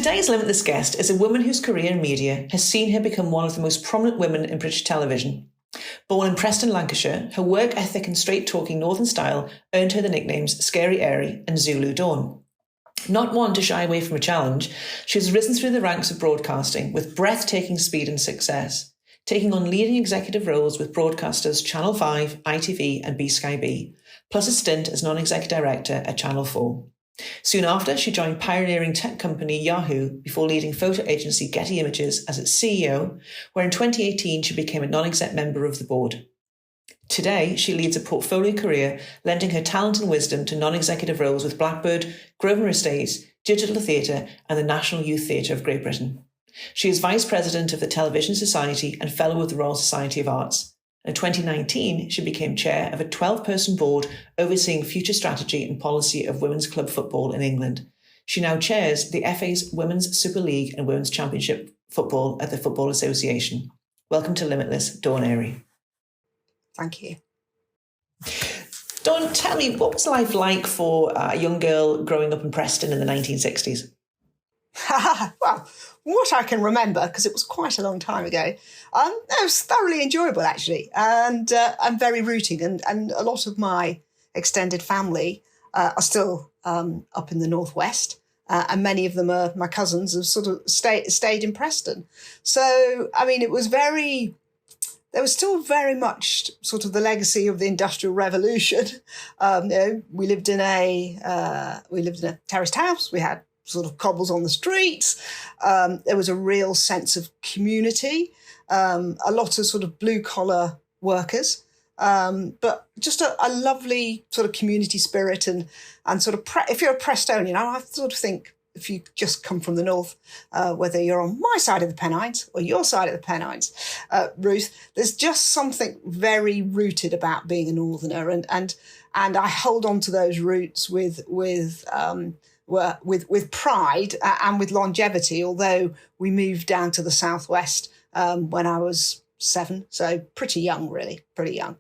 Today's Limitless guest is a woman whose career in media has seen her become one of the most prominent women in British television. Born in Preston, Lancashire, her work ethic and straight-talking northern style earned her the nicknames Scary Airey and Zulu Dawn. Not one to shy away from a challenge, she has risen through the ranks of broadcasting with breathtaking speed and success, taking on leading executive roles with broadcasters Channel 5, ITV and BSkyB, plus a stint as non-exec director at Channel 4. Soon after, she joined pioneering tech company Yahoo before leading photo agency Getty Images as its CEO, where in 2018 she became a non-exec member of the board. Today, she leads a portfolio career, lending her talent and wisdom to non-executive roles with Blackbird, Grosvenor Estates, Digital Theatre and the National Youth Theatre of Great Britain. She is Vice President of the Television Society and Fellow of the Royal Society of Arts. In 2019, she became chair of a 12-person board overseeing future strategy and policy of women's club football in England. She now chairs the FA's Women's Super League and Women's Championship football at the Football Association. Welcome to Limitless, Dawn Airey. Thank you. Dawn, tell me, what was life like for a young girl growing up in Preston in the 1960s? Well, what I can remember, because it was quite a long time ago, it was thoroughly enjoyable, actually, and very rooting. And a lot of my extended family are still up in the northwest, and many of them are my cousins have sort of stayed in Preston. So, I mean, it was very... There was still very much sort of the legacy of the Industrial Revolution. We lived in a terraced house. We had sort of cobbles on the streets. There was a real sense of community, a lot of sort of blue collar workers, but just a lovely sort of community spirit and sort of if you're a Prestonian, I sort of think if you just come from the north, whether you're on my side of the Pennines or your side of the Pennines, Ruth, there's just something very rooted about being a northerner, and I hold on to those roots with pride and with longevity. Although we moved down to the southwest when I was 7, so pretty young, really, pretty young.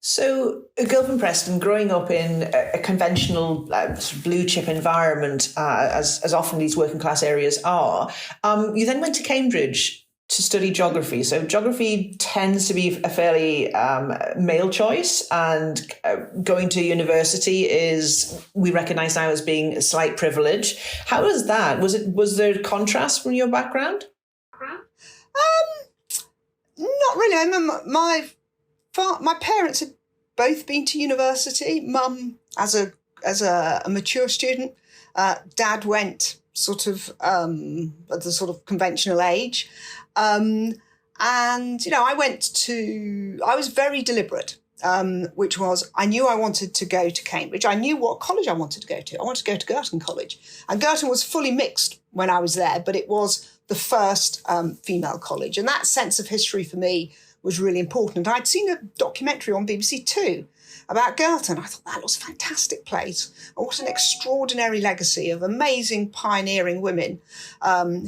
So, a girl from Preston, growing up in a conventional sort of blue chip environment, as often these working class areas are, you then went to Cambridge to study geography. So, geography tends to be a fairly male choice, and going to university we recognise now as being a slight privilege. How was that? Was there a contrast from your background? Not really. I remember my parents had both been to university. Mum as a mature student. Dad went sort of at the sort of conventional age. And, I was very deliberate, which was I knew I wanted to go to Cambridge. I knew what college I wanted to go to. I wanted to go to Girton College. And Girton was fully mixed when I was there, but it was the first female college. And that sense of history for me was really important. I'd seen a documentary on BBC Two about Girton. I thought that was a fantastic place. And what an extraordinary legacy of amazing pioneering women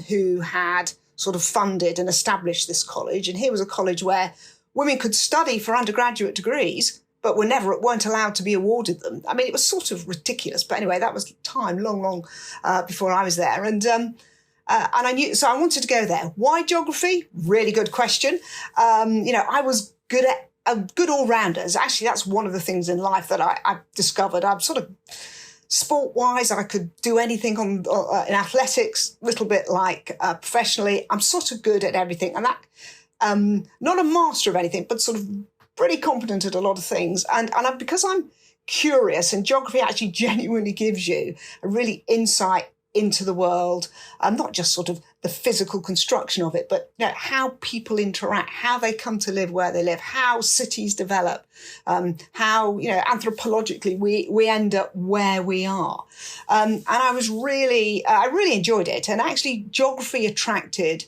who had sort of funded and established this college. And here was a college where women could study for undergraduate degrees, but weren't allowed to be awarded them. I mean, it was sort of ridiculous. But anyway, that was time long before I was there. And I knew, so I wanted to go there. Why geography? Really good question. I was good all-rounders. Actually, that's one of the things in life that I discovered. I'm sort of sport-wise, I could do anything in athletics, a little bit like professionally. I'm sort of good at everything. And that, not a master of anything, but sort of pretty competent at a lot of things. And because I'm curious, and geography actually genuinely gives you a really insight into the world, not just sort of the physical construction of it, but how people interact, how they come to live where they live, how cities develop, how anthropologically we end up where we are. And I really enjoyed it. And actually, geography attracted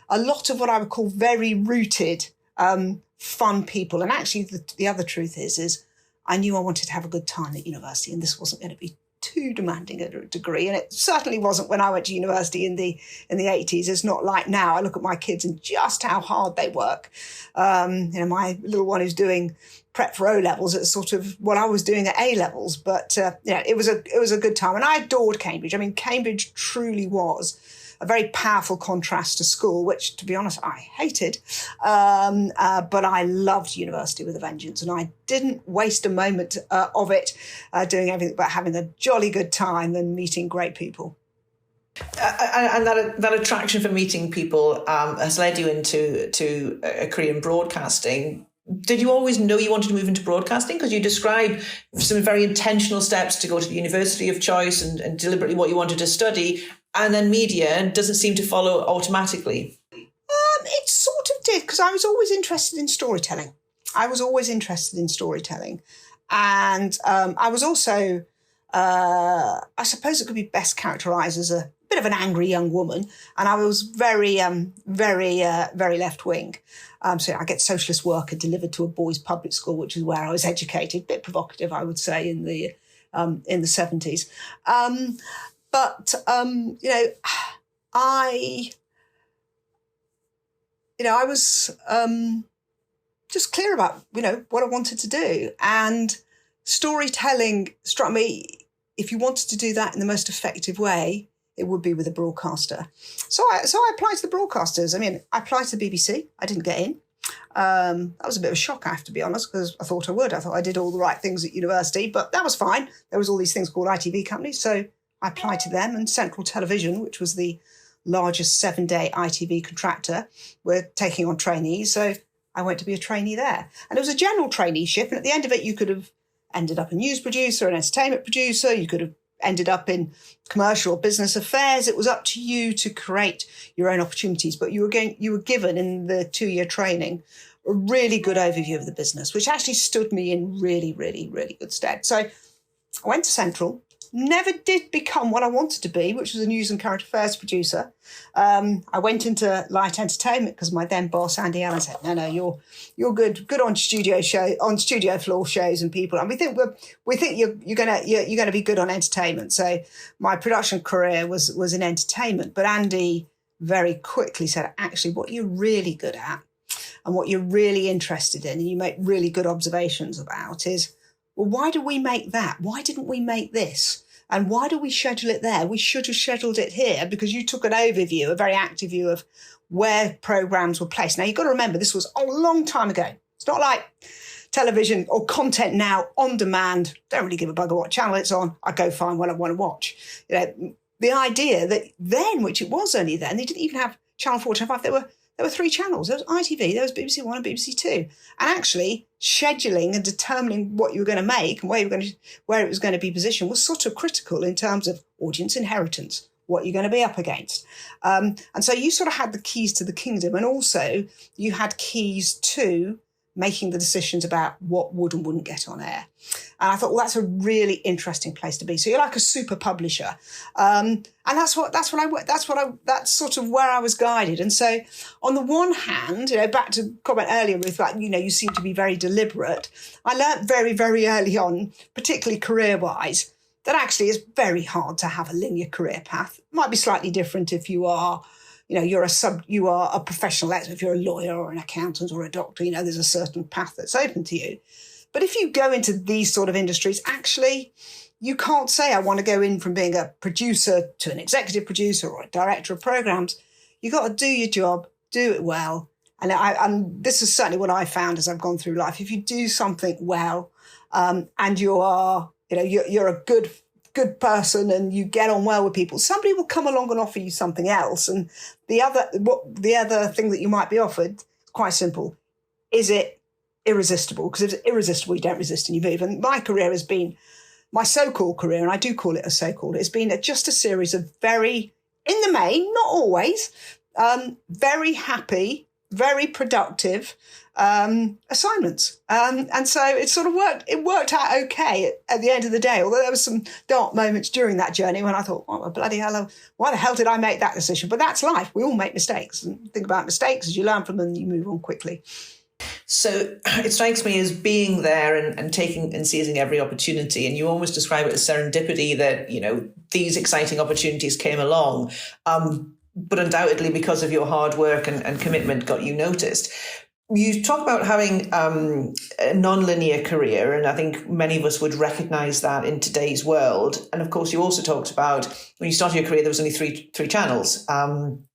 a lot of what I would call very rooted, fun people. And actually, the other truth is I knew I wanted to have a good time at university, and this wasn't going to be too demanding a degree, and it certainly wasn't when I went to university in the 80s. It's not like now. I look at my kids and just how hard they work. My little one who's doing prep for O levels, it's sort of what I was doing at A levels. But it was a good time, and I adored Cambridge. I mean, Cambridge truly was a very powerful contrast to school, which, to be honest, I hated. But I loved university with a vengeance, and I didn't waste a moment of it doing everything but having a jolly good time and meeting great people. And that attraction for meeting people has led you into a career in broadcasting. Did you always know you wanted to move into broadcasting? Because you described some very intentional steps to go to the university of choice and deliberately what you wanted to study. And then media doesn't seem to follow automatically. It sort of did, because I was always interested in storytelling. And I was also, I suppose it could be best characterised as a bit of an angry young woman. And I was very left-wing. So I get socialist worker delivered to a boys' public school, which is where I was educated. A bit provocative, I would say, in the 70s. I was just clear about, what I wanted to do. And storytelling struck me, if you wanted to do that in the most effective way, it would be with a broadcaster. So I applied to the broadcasters. I mean, I applied to the BBC. I didn't get in. That was a bit of a shock, I have to be honest, because I thought I would. I thought I did all the right things at university, but that was fine. There was all these things called ITV companies. So I applied to them, and Central Television, which was the largest 7-day ITV contractor, were taking on trainees. So I went to be a trainee there. And it was a general traineeship. And at the end of it, you could have ended up a news producer, an entertainment producer. You could have ended up in commercial or business affairs. It was up to you to create your own opportunities. But you were given in the 2-year training a really good overview of the business, which actually stood me in really, really, really good stead. So I went to Central. Never did become what I wanted to be, which was a news and current affairs producer. I went into light entertainment because my then boss, Andy Allen, said, "No, you're good on studio floor shows and people, and we think you're gonna be good on entertainment." So my production career was in entertainment, but Andy very quickly said, "Actually, what you're really good at, and what you're really interested in, and you make really good observations about is." Well, why did we make that? Why didn't we make this? And why do we schedule it there? We should have scheduled it here, because you took an overview, a very active view of where programmes were placed. Now, you've got to remember, this was a long time ago. It's not like television or content now on demand. Don't really give a bugger what channel it's on. I go find what I want to watch. The idea that then, which it was only then, they didn't even have Channel 4, Channel 5. There were 3 channels. There was ITV, there was BBC One and BBC Two. And actually scheduling and determining what you were going to make and where it was going to be positioned was sort of critical in terms of audience inheritance, what you're going to be up against. And so you sort of had the keys to the kingdom, and also you had keys to making the decisions about what would and wouldn't get on air. And I thought, well, that's a really interesting place to be. So you're like a super publisher. And that's sort of where I was guided. And so on the one hand, back to comment earlier with like, you seem to be very deliberate. I learned very, very early on, particularly career-wise, that actually it's very hard to have a linear career path. It might be slightly different if you are you are a professional. If you're a lawyer or an accountant or a doctor, there's a certain path that's open to you. But if you go into these sort of industries, actually, you can't say, I want to go in from being a producer to an executive producer or a director of programs. You've got to do your job, do it well. And this is certainly what I found as I've gone through life. If you do something well, and you are, you're a good person and you get on well with people, somebody will come along and offer you something else. And the other thing that you might be offered is quite simple. Is it irresistible? Because if it's irresistible, you don't resist and you move. And my career has been, my so-called career, and I do call it a so-called, it's been just a series of very, in the main, not always, very happy, very productive assignments. And so it sort of worked out okay at the end of the day, although there was some dark moments during that journey when I thought, oh, bloody hell, why the hell did I make that decision? But that's life. We all make mistakes, and think about mistakes as you learn from them, you move on quickly. So it strikes me as being there and taking and seizing every opportunity. And you almost describe it as serendipity that, these exciting opportunities came along, but undoubtedly because of your hard work and commitment got you noticed. You talk about having a non-linear career, and I think many of us would recognise that in today's world. And of course, you also talked about when you started your career, there was only three channels. I'm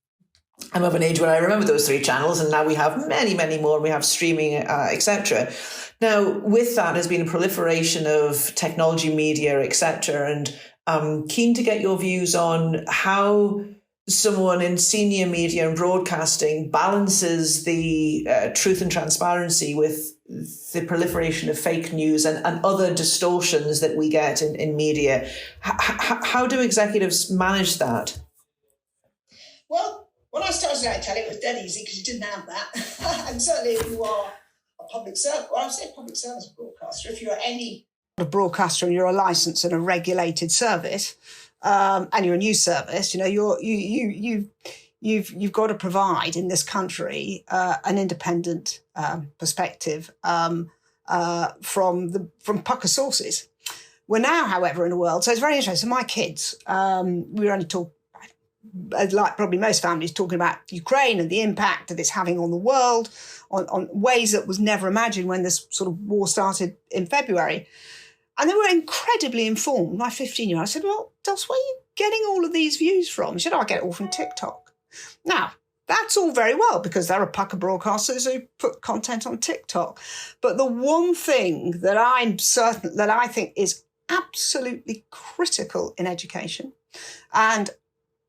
of an age where I remember those three channels, and now we have many, many more. We have streaming, etc. Now, with that has been a proliferation of technology, media, etc. And I'm keen to get your views on how someone in senior media and broadcasting balances the truth and transparency with the proliferation of fake news and other distortions that we get in media. How do executives manage that? Well, when I started out in telly, it was dead easy because you didn't have that. And certainly if you are a public service, well, I would say public service broadcaster, if you're any a broadcaster and you're a licensed and a regulated service, and you're a news service, you've got to provide in this country an independent perspective from pucker sources. We're now, however, in a world, so it's very interesting. My kids, we were only talking, like probably most families, talking about Ukraine and the impact that it's having on the world, on ways that was never imagined when this sort of war started in February. And they were incredibly informed. My 15-year-old, I said, well, Dos, where are you getting all of these views from? He said, I get it all from TikTok. Now, that's all very well because there are pucker broadcasters who put content on TikTok. But the one thing that I'm certain that I think is absolutely critical in education, and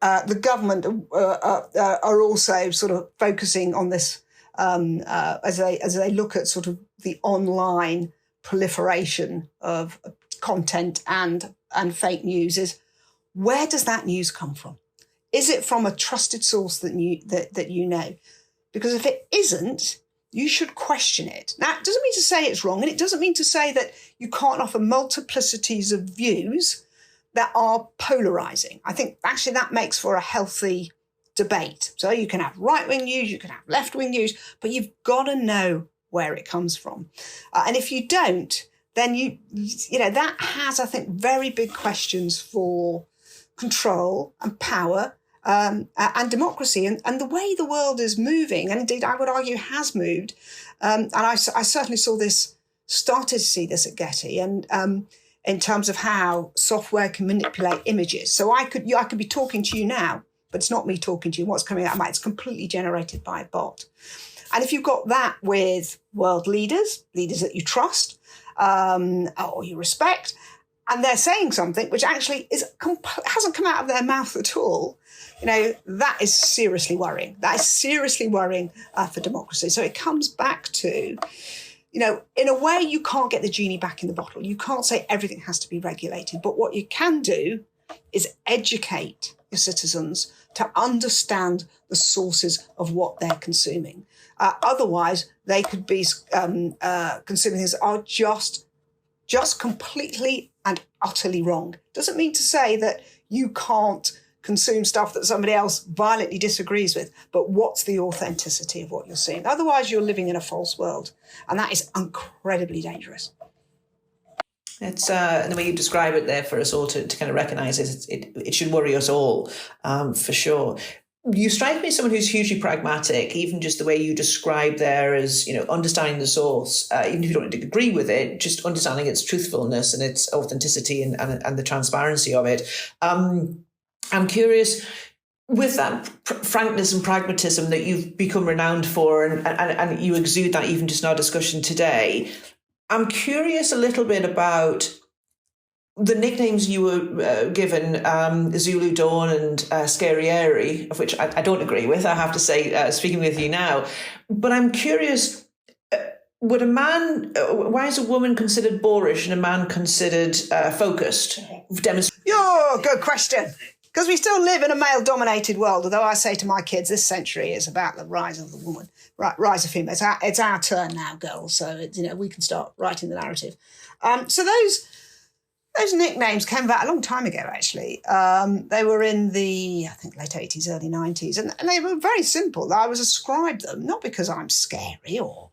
the government are also sort of focusing on this as they look at sort of the online proliferation of content and fake news, is where does that news come from? Is it from a trusted source that you know? Because if it isn't, you should question it. Now, it doesn't mean to say it's wrong, and it doesn't mean to say that you can't offer multiplicities of views that are polarizing. I think actually that makes for a healthy debate. So you can have right-wing news, you can have left-wing news, but you've got to know where it comes from. And if you don't, then that has, I think, very big questions for control and power and democracy and the way the world is moving. And indeed, I would argue has moved. And I certainly started to see this at Getty, and in terms of how software can manipulate images. So I could be talking to you now, but it's not me talking to you. What's coming out of my, it's completely generated by a bot. And if you've got that with world leaders that you trust or you respect, and they're saying something which actually hasn't come out of their mouth at all, that is seriously worrying. That is seriously worrying for democracy. So it comes back to, in a way, you can't get the genie back in the bottle. You can't say everything has to be regulated. But what you can do is educate your citizens to understand the sources of what they're consuming. Otherwise, they could be consuming things that are just completely and utterly wrong. Doesn't mean to say that you can't consume stuff that somebody else violently disagrees with, but what's the authenticity of what you're seeing? Otherwise, you're living in a false world, and that is incredibly dangerous. It's the way you describe it there for us all to kind of recognise it should worry us all, for sure. You strike me as someone who's hugely pragmatic, even just the way you describe there as, understanding the source, even if you don't agree with it, just understanding its truthfulness and its authenticity and the transparency of it. I'm curious, with that frankness and pragmatism that you've become renowned for, and you exude that even just in our discussion today, I'm curious a little bit about the nicknames you were given, Zulu Dawn and Scary Airey, of which I don't agree with, I have to say, speaking with you now. But I'm curious, why is a woman considered boorish and a man considered focused? Good question. Because we still live in a male-dominated world, although I say to my kids, this century is about the rise of the woman, rise of female. It's our turn now, girls. So we can start writing the narrative. So those nicknames came about a long time ago, actually. They were in the, I think, late 80s, early 90s, and they were very simple. I was ascribed them, not because I'm scary or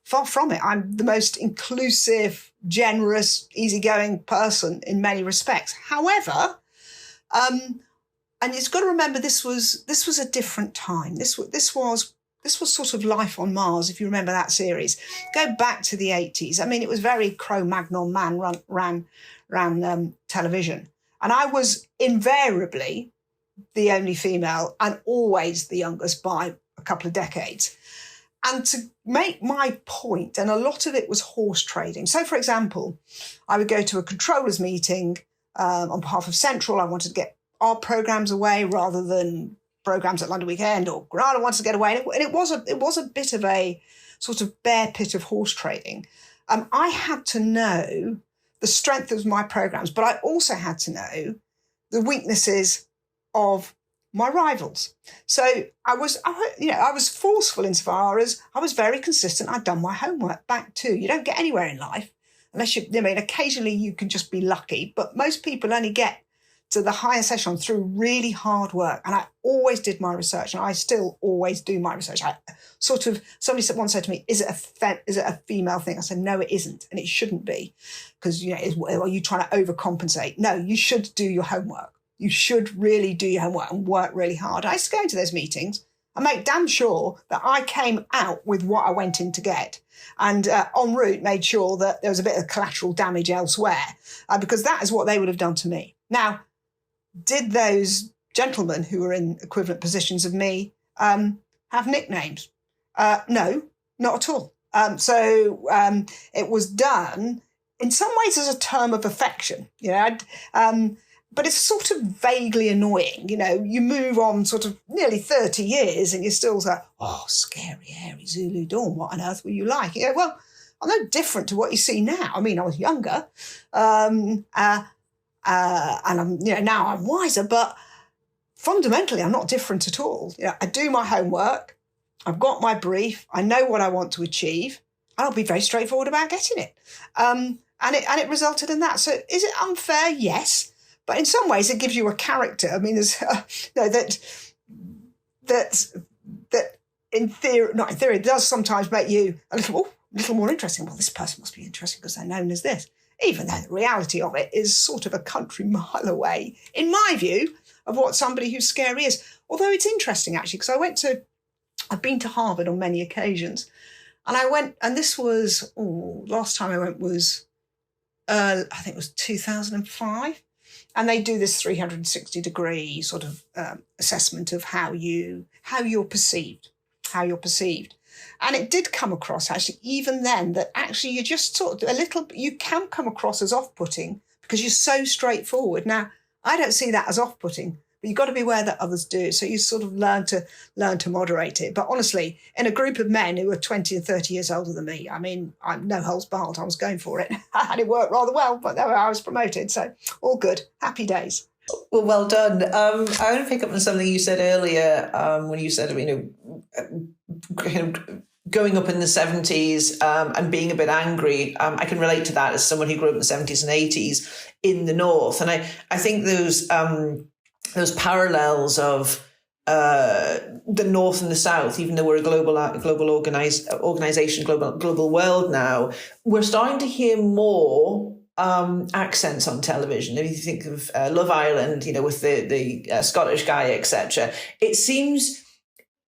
Far from it. I'm the most inclusive, generous, easygoing person in many respects. However, and you've got to remember this was a different time. This was sort of Life on Mars, if you remember that series. Go back to the 80s. I mean, it was very Cro-Magnon man ran television. And I was invariably the only female and always the youngest by a couple of decades. And to make my point, and a lot of it was horse trading. So, for example, I would go to a controllers meeting on behalf of Central. I wanted to get our programmes away rather than programmes at London Weekend, or Granada wanted to get away. And it was a bit of a sort of bear pit of horse trading. I had to know the strength of my programmes, but I also had to know the weaknesses of my rivals. So I was forceful insofar as I was very consistent. I'd done my homework back too. You don't get anywhere in life unless occasionally you can just be lucky, but most people only get to the highest echelon through really hard work. And I always did my research, and I still always do my research. Somebody once said to me, is it a female thing? I said, no, it isn't. And it shouldn't be, because, are you trying to overcompensate? No, you should do your homework. You should really do your homework and work really hard. I used to go into those meetings and make damn sure that I came out with what I went in to get. And en route, made sure that there was a bit of collateral damage elsewhere, because that is what they would have done to me. Now, did those gentlemen who were in equivalent positions of me have nicknames? No, not at all. It was done in some ways as a term of affection, but it's sort of vaguely annoying. You move on sort of nearly 30 years and you're still like, oh, scary, Airey, Zulu Dawn, what on earth were you like? Well, I'm no different to what you see now. I mean, I was younger, and I'm, now I'm wiser, but fundamentally I'm not different at all. I do my homework, I've got my brief, I know what I want to achieve, and I'll be very straightforward about getting it. And it resulted in that. So is it unfair? Yes. But in some ways, it gives you a character. I mean, there's that in theory, not in theory, it does sometimes make you a little more interesting. Well, this person must be interesting because they're known as this, even though the reality of it is sort of a country mile away, in my view, of what somebody who's scary is. Although it's interesting, actually, because I've been to Harvard on many occasions, and I went, and this was, last time I went was, I think it was 2005. And they do this 360-degree sort of assessment of how you're perceived. And it did come across, actually, even then, that actually you're just sort of you can come across as off-putting because you're so straightforward. Now, I don't see that as off-putting, but you've got to be aware that others do. So you sort of learn to moderate it. But honestly, in a group of men who were 20 and 30 years older than me, I mean, I'm no holds barred. I was going for it. And it worked rather well, but I was promoted. So all good. Happy days. Well done. I want to pick up on something you said earlier when you said, kind of going up in the 70s and being a bit angry. I can relate to that as someone who grew up in the 70s and 80s in the North. And I think those parallels of the North and the South, even though we're a global organization, global world now, we're starting to hear more accents on television. If you think of Love Island, with the Scottish guy, etc., it seems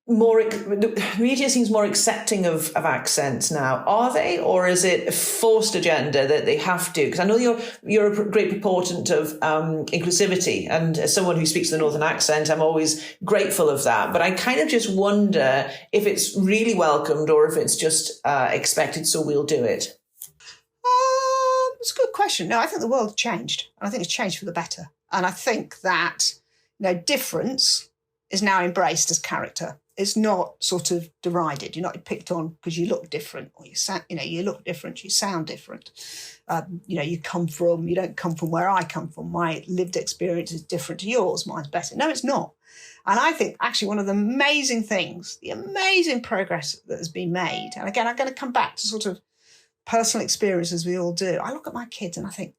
the media seems more accepting of accents now. Are they, or is it a forced agenda that they have to? Because I know you're a great proponent of inclusivity, and as someone who speaks the Northern accent, I'm always grateful of that. But I kind of just wonder if it's really welcomed or if it's just expected, so we'll do it. It's a good question. No, I think the world changed, and I think it's changed for the better. And I think that difference is now embraced as character. It's not sort of derided. You're not picked on because you look different, or you look different, you sound different. You don't come from where I come from. My lived experience is different to yours. Mine's better. No, it's not. And I think actually one of the amazing things, the amazing progress that has been made, and again, I'm going to come back to sort of personal experiences we all do. I look at my kids and I think,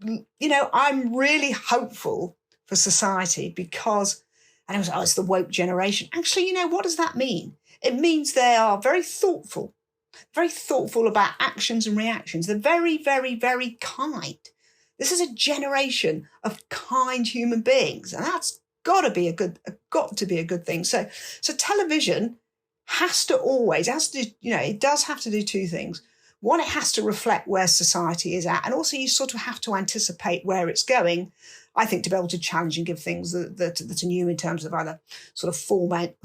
I'm really hopeful for society because, and it's the woke generation. Actually, what does that mean? It means they are very thoughtful very thoughtful about actions and reactions. They're very, very, very kind. This is a generation of kind human beings, and that's got to be a good thing. So television it does have to do two things. One, it has to reflect where society is at, and also you sort of have to anticipate where it's going, I think, to be able to challenge and give things that are new in terms of either sort of format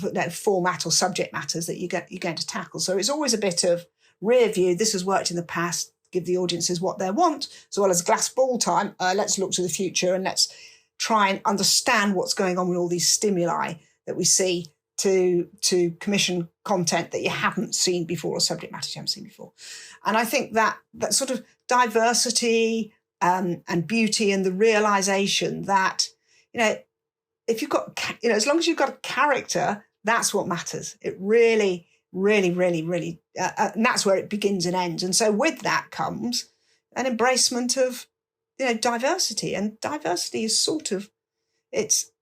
or subject matters that you're going to tackle. So it's always a bit of rear view. This has worked in the past. Give the audiences what they want, as well as glass ball time. Let's look to the future and let's try and understand what's going on with all these stimuli that we see to commission content that you haven't seen before or subject matters you haven't seen before. And I think that sort of diversity and beauty and the realization that, if you've got, as long as you've got a character, that's what matters. It really, really, really, really, and that's where it begins and ends. And so with that comes an embracement of, diversity, and diversity is sort of, it's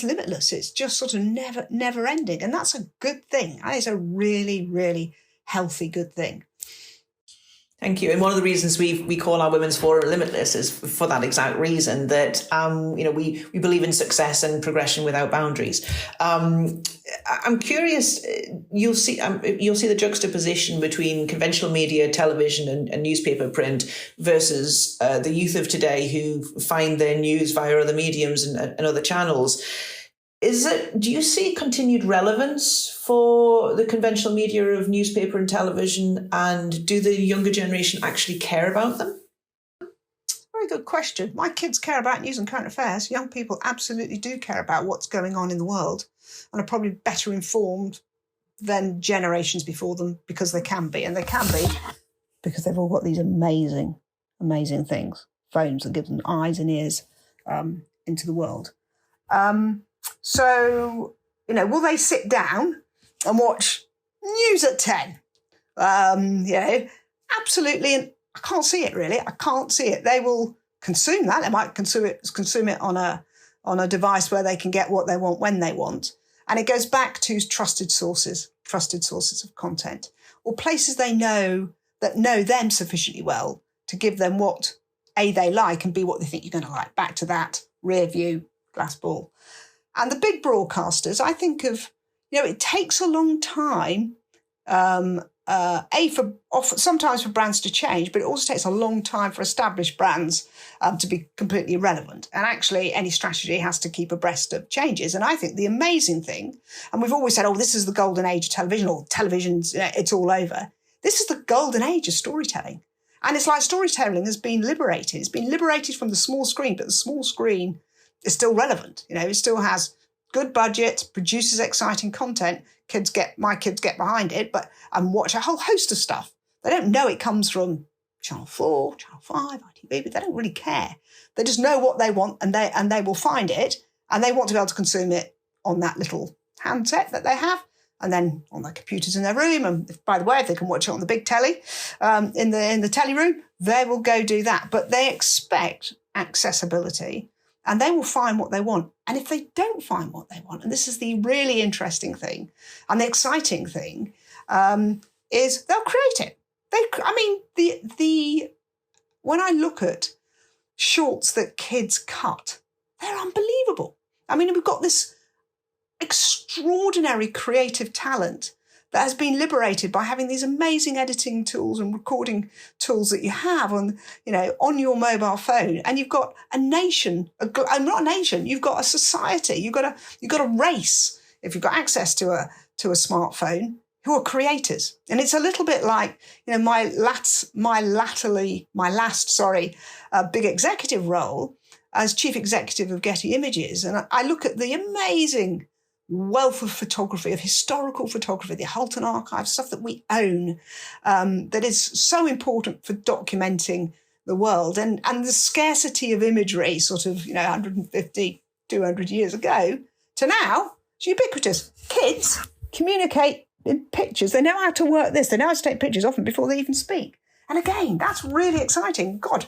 limitless. It's just sort of never ending. And that's a good thing. It's a really, really healthy, good thing. Thank you. And one of the reasons we call our Women's Forum Limitless is for that exact reason, that we believe in success and progression without boundaries. I'm curious. You'll see the juxtaposition between conventional media, television, and newspaper print versus the youth of today who find their news via other mediums and other channels. Do you see continued relevance for the conventional media of newspaper and television, and do the younger generation actually care about them? Very good question. My kids care about news and current affairs. Young people absolutely do care about what's going on in the world and are probably better informed than generations before them, because they can be. And they can be because they've all got these amazing, amazing things, phones that give them eyes and ears into the world. So, will they sit down and watch news at 10? Absolutely. And I can't see it, really. I can't see it. They will consume that. They might consume it on a device where they can get what they want when they want. And it goes back to trusted sources of content, or places they know them sufficiently well to give them what A, they like, and B, what they think you're going to like. Back to that rear view glass ball. And the big broadcasters, I think it takes a long time, sometimes for brands to change, but it also takes a long time for established brands to be completely irrelevant. And actually, any strategy has to keep abreast of changes. And I think the amazing thing, and we've always said, this is the golden age of television, or television's, it's all over. This is the golden age of storytelling. And it's like storytelling has been liberated. It's been liberated from the small screen, but the small screen is still relevant. It still has good budget, produces exciting content. My kids get behind it, and watch a whole host of stuff. They don't know it comes from Channel 4, Channel 5, ITV, but they don't really care. They just know what they want, and they will find it, and they want to be able to consume it on that little handset that they have, and then on their computers in their room. And by the way, if they can watch it on the big telly in the telly room, they will go do that. But they expect accessibility, and they will find what they want. And if they don't find what they want, and this is the really interesting thing and the exciting thing, is they'll create it. When I look at shorts that kids cut, they're unbelievable. We've got this extraordinary creative talent that has been liberated by having these amazing editing tools and recording tools that you have on your mobile phone. And you've got a nation, not a nation, you've got a society, you've got a race, if you've got access to a smartphone, who are creators. And it's a little bit like, my last big executive role as chief executive of Getty Images. And I look at the amazing wealth of photography, of historical photography, the Hulton Archive, stuff that we own, that is so important for documenting the world, and the scarcity of imagery sort of 150, 200 years ago to now, it's ubiquitous. Kids communicate in pictures. They know how to work this. They know how to take pictures often before they even speak. And again, that's really exciting. God,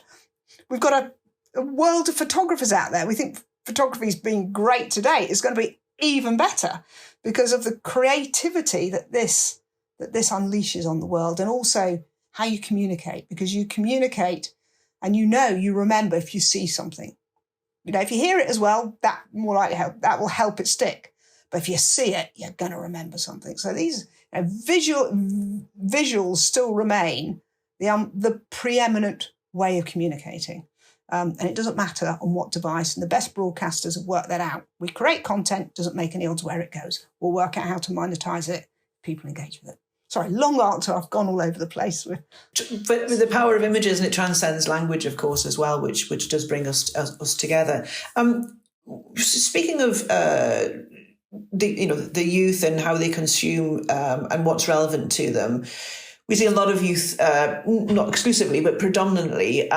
we've got a world of photographers out there. We think photography's been great today. It's going to be even better because of the creativity that this that this unleashes on the world, and also how you communicate, because you communicate and you remember if you see something. If you hear it as well, that more likely that will help it stick. But if you see it, you're going to remember something. So these visuals still remain the preeminent way of communicating. And it doesn't matter on what device. And the best broadcasters have worked that out. We create content, doesn't make any odds where it goes. We'll work out how to monetize it. People engage with it. Sorry, long answer. I've gone all over the place. But with the power of images, and it transcends language, of course, as well, which does bring us together. Speaking of the youth and how they consume and what's relevant to them, we see a lot of youth, not exclusively but predominantly,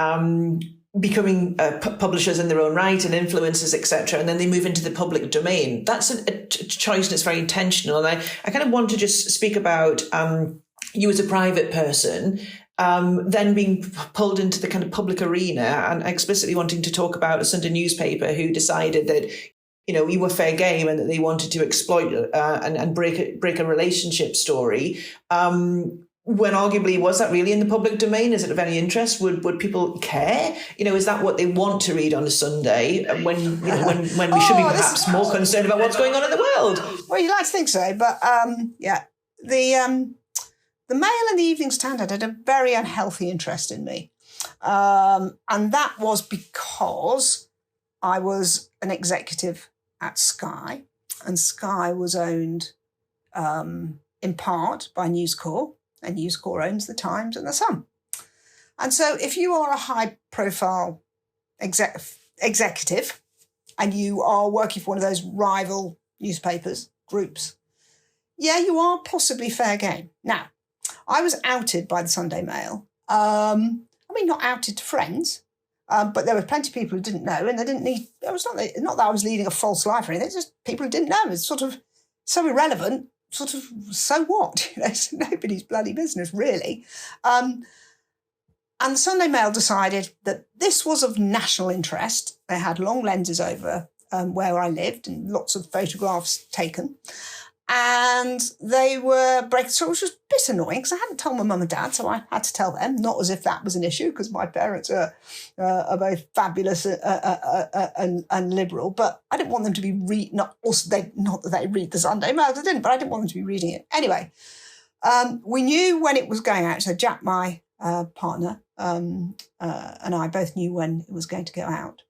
becoming publishers in their own right and influencers, etc., and then they move into the public domain. That's a choice, and it's very intentional. And I kind of want to just speak about you as a private person, then being pulled into the kind of public arena and explicitly wanting to talk about a Sunday newspaper who decided that you were fair game and that they wanted to exploit and break a relationship story. When arguably, was that really in the public domain? Is it of any interest? Would people care? Is that what they want to read on a Sunday when we should be perhaps more concerned about what's going on in the world? Well, you like to think so, but the Mail and the Evening Standard had a very unhealthy interest in me, and that was because I was an executive at Sky, and Sky was owned in part by News Corp. And News Corp owns the Times and the Sun. And so if you are a high-profile executive and you are working for one of those rival newspapers, groups, you are possibly fair game. Now, I was outed by the Sunday Mail. Not outed to friends, but there were plenty of people who didn't know, and they didn't need... It was not that I was leading a false life or anything. It's just people who didn't know. It's sort of so irrelevant. Sort of, so what? It's nobody's bloody business, really. And the Sunday Mail decided that this was of national interest. They had long lenses over where I lived and lots of photographs taken. And they were breaking, so it was a bit annoying because I hadn't told my mum and dad, so I had to tell them, not as if that was an issue because my parents are both fabulous and liberal, but I didn't want them to be not that they read the Sunday Mail, they didn't, but I didn't want them to be reading it. Anyway, we knew when it was going out, so Jack, my partner, and I both knew when it was going to go out.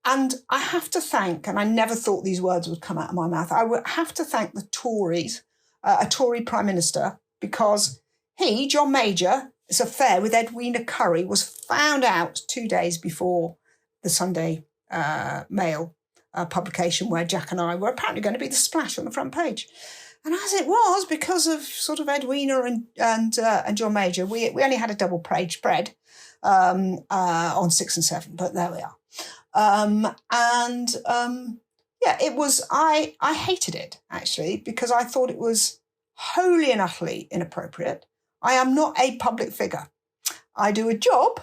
And I have to thank, and I never thought these words would come out of my mouth, I would have to thank the Tories, a Tory Prime Minister, because he, John Major, his affair with Edwina Currie was found out 2 days before the Sunday Mail publication where Jack and I were apparently going to be the splash on the front page. And as it was, because of sort of Edwina and John Major, we only had a double page spread on 6 and 7, but there we are. It was, I hated it actually, because I thought it was wholly and utterly inappropriate. I am not a public figure. I do a job.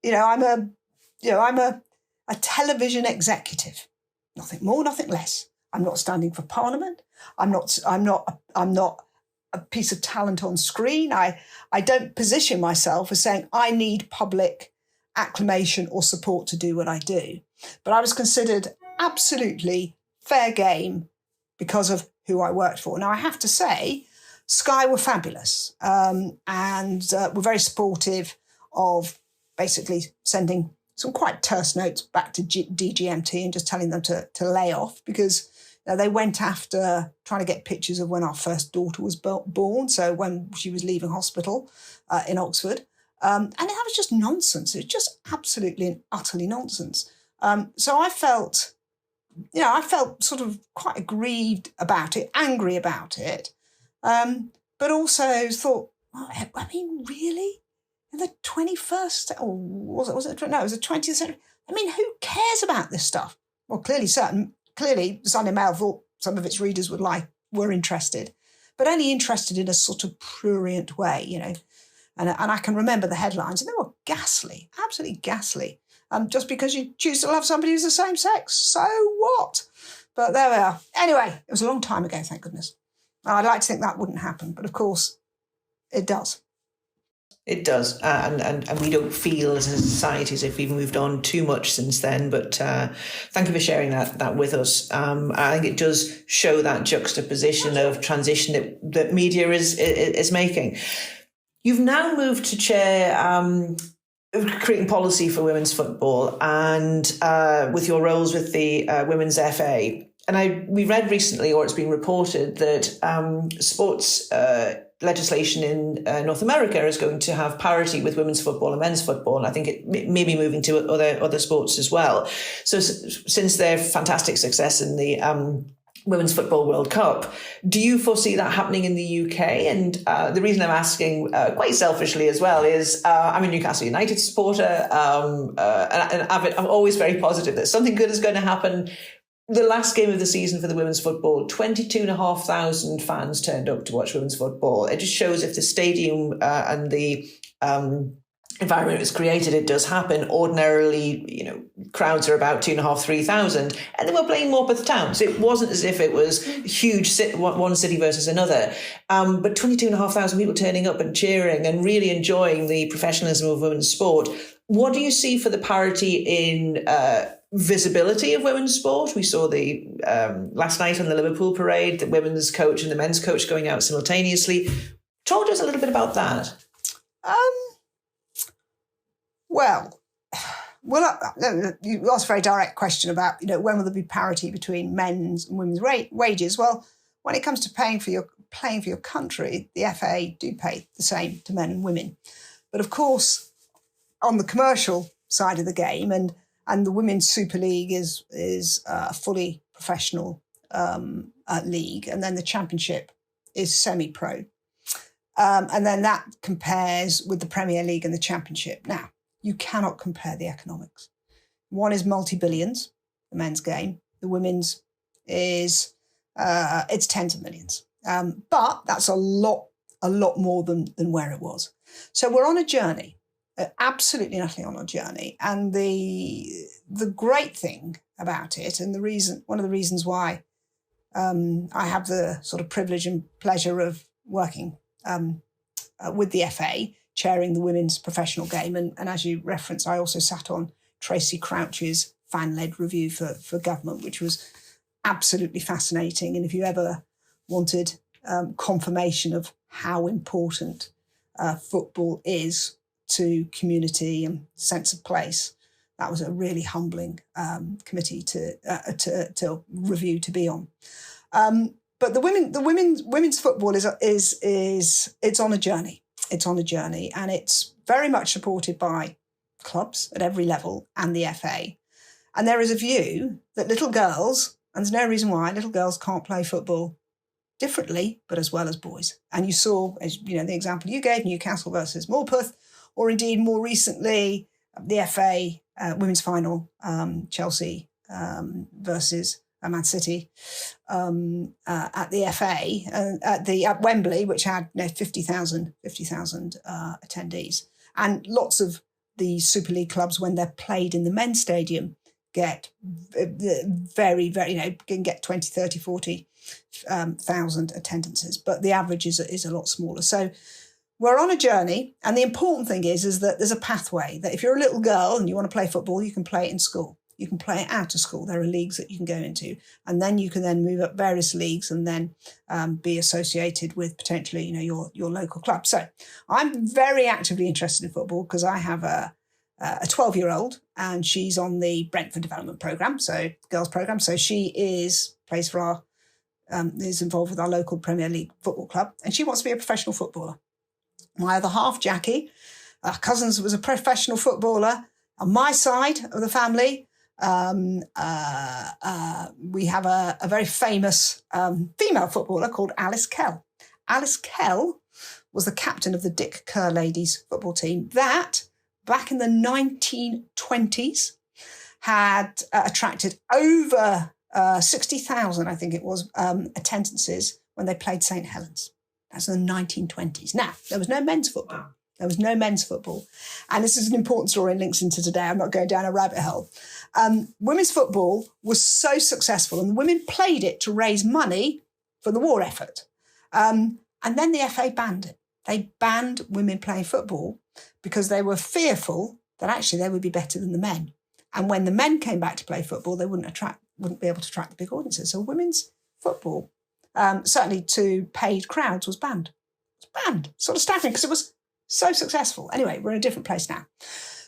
I'm a television executive. Nothing more, nothing less. I'm not standing for Parliament. I'm not a piece of talent on screen. I don't position myself as saying I need public acclamation or support to do what I do. But I was considered absolutely fair game because of who I worked for. Now, I have to say, Sky were fabulous and were very supportive of basically sending some quite terse notes back to DGMT and just telling them to lay off, because they went after trying to get pictures of when our first daughter was born, so when she was leaving hospital in Oxford. And that was just nonsense. It was just absolutely and utterly nonsense. So I felt sort of quite aggrieved about it, angry about it, but also thought, I mean, really? In the 21st, or was it? No, it was the 20th century. I mean, who cares about this stuff? Well, clearly the Sunday Mail thought some of its readers were interested, but only interested in a sort of prurient way, And I can remember the headlines, and they were ghastly, absolutely ghastly. Just because you choose to love somebody who's the same sex, so what? But there we are. Anyway, it was a long time ago, thank goodness. I'd like to think that wouldn't happen, but of course it does. It does, and we don't feel as a society as if we've moved on too much since then. But thank you for sharing that with us. I think it does show that juxtaposition of transition that media is making. You've now moved to chair creating policy for women's football, and with your roles with the Women's FA. And we read recently, or it's been reported, that sports legislation in North America is going to have parity with women's football and men's football. And I think it may be moving to other sports as well. So since their fantastic success in the Women's Football World Cup, do you foresee that happening in the UK? And the reason I'm asking, quite selfishly as well, is I'm a Newcastle United supporter, and I'm always very positive that something good is going to happen. The last game of the season for the women's football, 22,500 fans turned up to watch women's football. It just shows if the stadium and the environment is created, it does happen. Ordinarily, crowds are about 2,500, 3,000, and they were playing Morpeth Town. So it wasn't as if it was huge, one city versus another. But 22,500 people turning up and cheering and really enjoying the professionalism of women's sport. What do you see for the parity in visibility of women's sport? We saw the last night on the Liverpool parade, the women's coach and the men's coach going out simultaneously. Talk to us a little bit about that. Well, you asked a very direct question about, when will there be parity between men's and women's wages? Well, when it comes to playing for your country, the FA do pay the same to men and women. But of course, on the commercial side of the game, and the Women's Super League is a fully professional league, and then the Championship is semi-pro. And then that compares with the Premier League and the Championship. Now, you cannot compare the economics. One is multi-billions, the men's game. The women's is, it's tens of millions. But that's a lot more than where it was. So we're on a journey. Absolutely nothing on a journey. And the great thing about it, and one of the reasons why I have the sort of privilege and pleasure of working with the FA, chairing the women's professional game, and as you referenced, I also sat on Tracy Crouch's fan-led review for government, which was absolutely fascinating. And if you ever wanted confirmation of how important football is to community and sense of place, that was a really humbling committee to review, to be on. But the women's football is it's on a journey. It's on a journey, and it's very much supported by clubs at every level and the FA. And there is a view that little girls, and there's no reason why little girls can't play football differently, but as well as boys. And you saw, as the example you gave, Newcastle versus Morpeth, or indeed more recently, the FA women's final, Chelsea versus Man City at the FA at Wembley, which had 50,000 attendees, and lots of the Super League clubs, when they're played in the men's stadium, get very, very, can get 20, 30, 40,000 attendances, but the average is a lot smaller. So we're on a journey, and the important thing is that there's a pathway, that if you're a little girl and you want to play football, you can play it in school. You can play it out of school. There are leagues that you can go into, and then you can then move up various leagues and then be associated with potentially, your local club. So I'm very actively interested in football because I have a 12-year-old, and she's on the Brentford Development Programme, so girls programme. So she plays for our, is involved with our local Premier League football club, and she wants to be a professional footballer. My other half, Jackie, our cousins, was a professional footballer. On my side of the family, we have a very famous female footballer called Alice Kell. Alice Kell was the captain of the Dick Kerr ladies football team that, back in the 1920s, had attracted over 60,000, I think it was, attendances when they played St. Helens. That's in the 1920s. Now, there was no men's football. Wow. There was no men's football. And this is an important story and links into today. I'm not going down a rabbit hole. Women's football was so successful, and the women played it to raise money for the war effort. And then the FA banned it. They banned women playing football because they were fearful that actually they would be better than the men. And when the men came back to play football, they wouldn't be able to attract the big audiences. So women's football, certainly to paid crowds, was banned. It was banned. Sort of staggering because it was so successful. Anyway, we're in a different place now.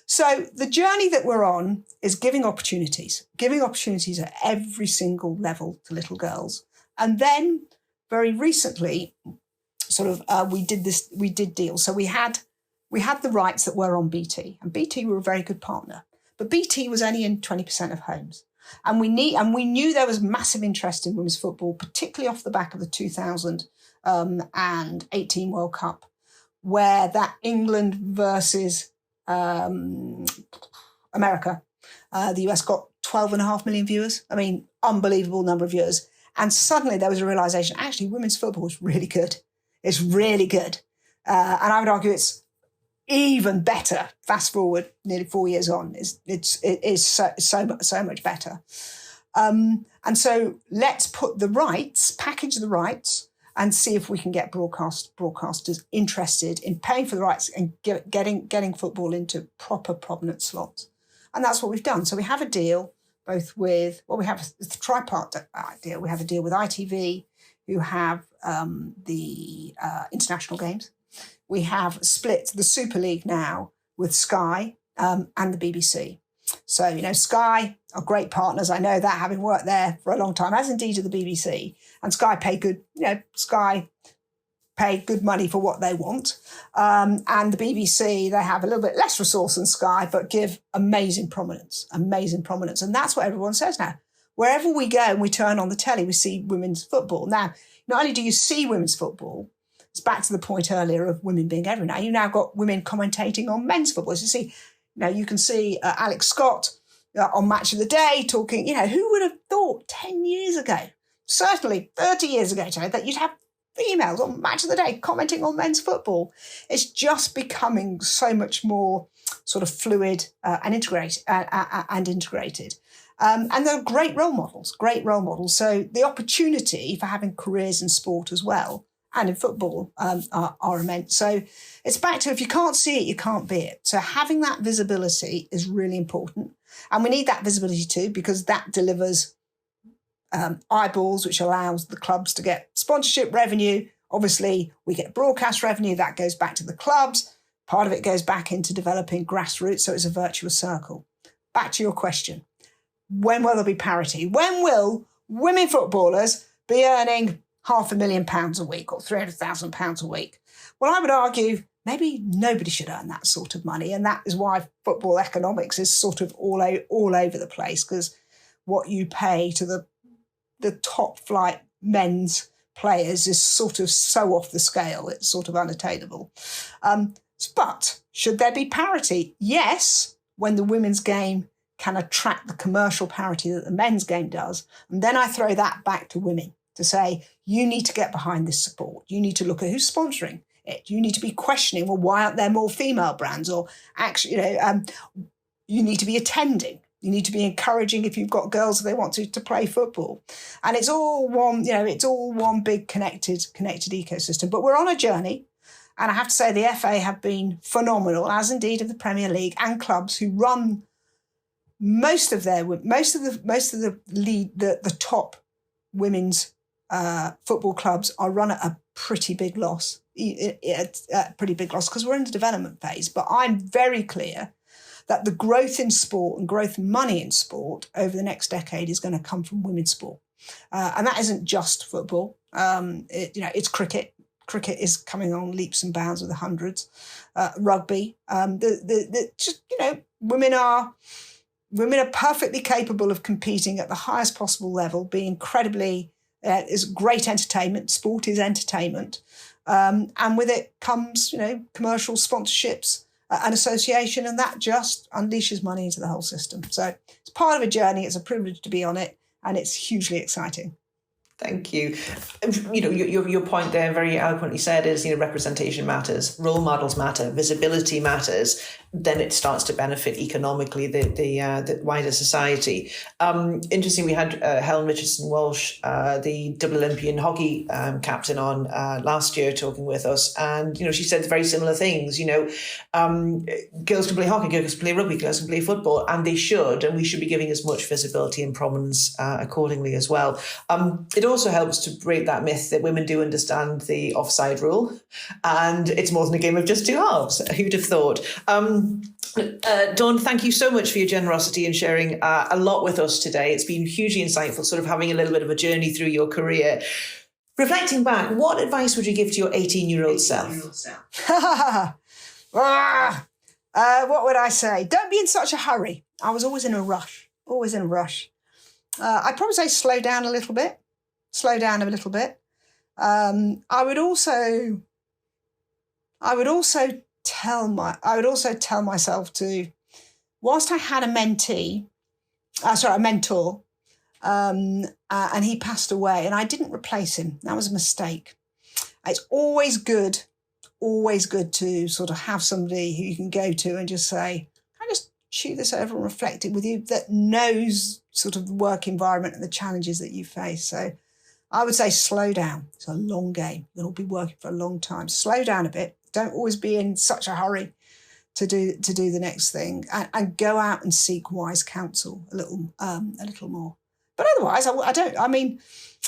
So the journey that we're on is giving opportunities at every single level to little girls. And then very recently, we did deals. So we had the rights that were on BT, and BT were a very good partner. But BT was only in 20% of homes. And we knew there was massive interest in women's football, particularly off the back of the 2018 World Cup, where that England versus America, the US got 12.5 million viewers. I mean, unbelievable number of viewers. And suddenly there was a realization, actually, women's football is really good. It's really good. And I would argue it's even better. Fast forward nearly 4 years on, it is so much better. And so let's package the rights, and see if we can get broadcasters interested in paying for the rights and getting football into proper prominent slots. And that's what we've done. So we have a deal we have a tripartite deal. We have a deal with ITV, who have the international games. We have split the Super League now with Sky and the BBC. So, Sky are great partners. I know that, having worked there for a long time, as indeed are the BBC. And Sky pay good money for what they want. And the BBC, they have a little bit less resource than Sky, but give amazing prominence. And that's what everyone says now. Wherever we go and we turn on the telly, we see women's football. Now, not only do you see women's football, it's back to the point earlier of women being everywhere. Now, you've now got women commentating on men's football. So you can see Alex Scott on Match of the Day talking, who would have thought 10 years ago, certainly 30 years ago, that you'd have females on Match of the Day commenting on men's football. It's just becoming so much more sort of fluid and integrated. And they're great role models. So the opportunity for having careers in sport as well and in football are immense. So it's back to, if you can't see it, you can't be it. So having that visibility is really important. And we need that visibility too, because that delivers eyeballs, which allows the clubs to get sponsorship revenue. Obviously, we get broadcast revenue. That goes back to the clubs. Part of it goes back into developing grassroots. So it's a virtuous circle. Back to your question. When will there be parity? When will women footballers be earning £500,000 a week or £300,000 a week? Well, I would argue maybe nobody should earn that sort of money. And that is why football economics is sort of all over the place, because what you pay to the top flight men's players is sort of so off the scale, it's sort of unattainable. But should there be parity? Yes, when the women's game can attract the commercial parity that the men's game does. And then I throw that back to women to say, you need to get behind this support. You need to look at who's sponsoring it. You need to be questioning, well, why aren't there more female brands? Or actually, you need to be attending. You need to be encouraging if you've got girls that they want to play football. And it's all one big connected ecosystem. But we're on a journey. And I have to say the FA have been phenomenal, as indeed of the Premier League and clubs who run most of the top women's football clubs are run at a pretty big loss. Because we're in the development phase. But I'm very clear that the growth in sport and growth money in sport over the next decade is going to come from women's sport. And that isn't just football. It's cricket. Cricket is coming on leaps and bounds with the hundreds. Rugby. Women are perfectly capable of competing at the highest possible level, being incredibly, is great entertainment. Sport is entertainment. And with it comes, commercial sponsorships, an association, and that just unleashes money into the whole system. So it's part of a journey. It's a privilege to be on it, and it's hugely exciting. Thank you. Your point there, very eloquently said, is representation matters, role models matter, visibility matters. then it starts to benefit economically the wider society. Interesting, we had Helen Richardson-Walsh, the double Olympian hockey captain, on last year talking with us, and she said very similar things. Girls can play hockey, girls can play rugby, girls can play football, and they should, and we should be giving as much visibility and prominence accordingly as well. It also helps to break that myth that women do understand the offside rule, and it's more than a game of just two halves. Who'd have thought? Dawn, thank you so much for your generosity and sharing a lot with us today. It's been hugely insightful, sort of having a little bit of a journey through your career. Reflecting back, what advice would you give to your 18-year-old self? What would I say? Don't be in such a hurry. I was always in a rush, I'd probably say slow down a little bit. I would also tell myself to, whilst I had a mentor, and he passed away and I didn't replace him. That was a mistake. It's always good to sort of have somebody who you can go to and just say, can I just chew this over and reflect it with you, that knows sort of the work environment and the challenges that you face. So I would say slow down. It's a long game. You'll be working for a long time. Slow down a bit. Don't always be in such a hurry to do the next thing, and go out and seek wise counsel a little more. But otherwise, I think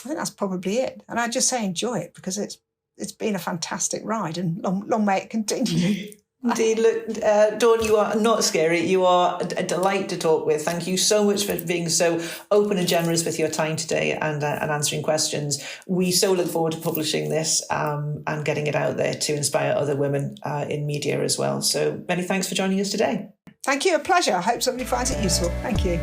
that's probably it. And I just say enjoy it, because it's been a fantastic ride, and long may it continue. Indeed. Look, Dawn, you are not scary. You are a delight to talk with. Thank you so much for being so open and generous with your time today and answering questions. We so look forward to publishing this and getting it out there to inspire other women in media as well. So many thanks for joining us today. Thank you. A pleasure. I hope somebody finds it useful. Thank you.